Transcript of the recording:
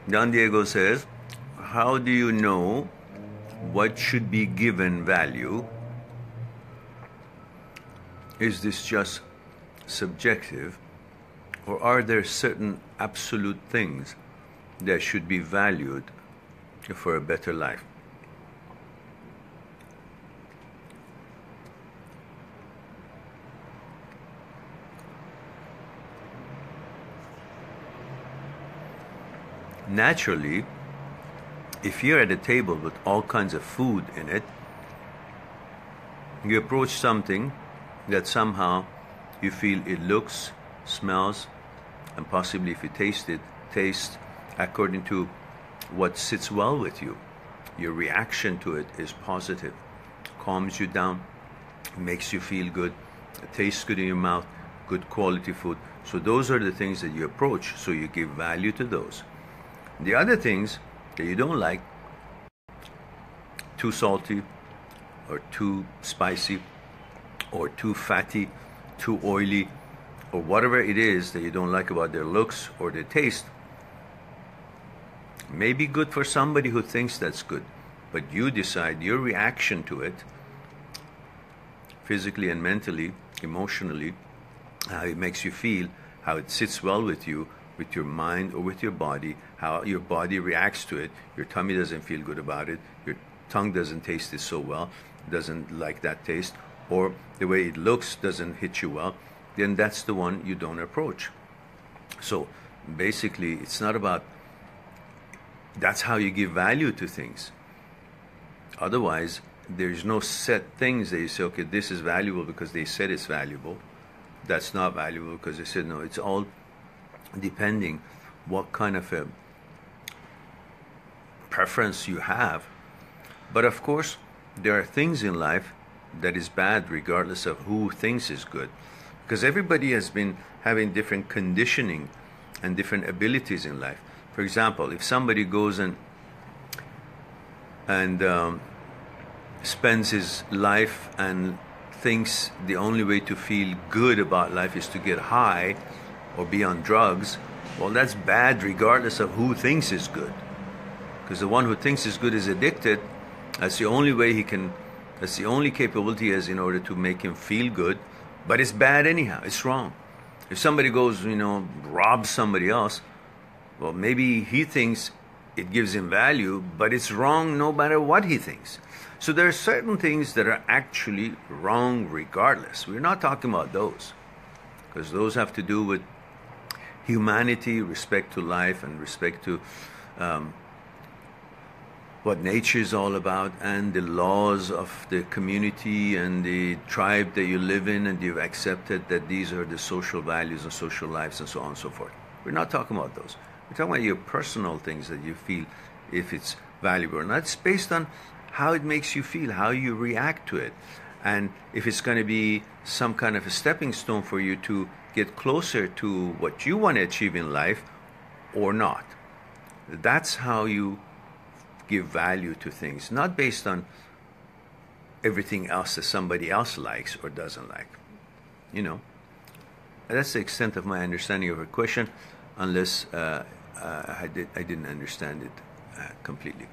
Don Diego says, how do you know what should be given value? Is this just subjective, or are there certain absolute things that should be valued for a better life? Naturally, if you're at a table with all kinds of food in it, you approach something that somehow you feel it looks, smells, and possibly if you taste it, tastes according to what sits well with you. Your reaction to it is positive, calms you down, makes you feel good, it tastes good in your mouth, good quality food. So those are the things that you approach, so you give value to those. The other things that you don't like, too salty or too spicy or too fatty, too oily, or whatever it is that you don't like about their looks or their taste, may be good for somebody who thinks that's good, but you decide your reaction to it, physically and mentally, emotionally, how it makes you feel, how it sits well with you, with your mind or with your body, how your body reacts to it. Your tummy doesn't feel good about it, your tongue doesn't taste it so well, doesn't like that taste, or the way it looks doesn't hit you well, then that's the one you don't approach. So basically, it's not about, that's how you give value to things. Otherwise, there's no set things that you say, okay, this is valuable because they said it's valuable. That's not valuable because they said no. It's all depending what kind of a preference you have. But of course, there are things in life that is bad regardless of who thinks is good, because everybody has been having different conditioning and different abilities in life. For example, if somebody goes and spends his life and thinks the only way to feel good about life is to get high or be on drugs, well, that's bad regardless of who thinks is good. Because the one who thinks is good is addicted. That's the only way he can, that's the only capability he has in order to make him feel good. But it's bad anyhow, it's wrong. If somebody goes, robs somebody else, well, maybe he thinks it gives him value, but it's wrong no matter what he thinks. So there are certain things that are actually wrong regardless. We're not talking about those, because those have to do with humanity, respect to life, and respect to what nature is all about, and the laws of the community and the tribe that you live in, and you've accepted that these are the social values and social lives and so on and so forth. We're not talking about those. We're talking about your personal things that you feel, if it's valuable or not. It's based on how it makes you feel, how you react to it, and if it's going to be some kind of a stepping stone for you to get closer to what you want to achieve in life or not. That's how you give value to things, not based on everything else that somebody else likes or doesn't like. That's the extent of my understanding of her question, unless I didn't understand it completely.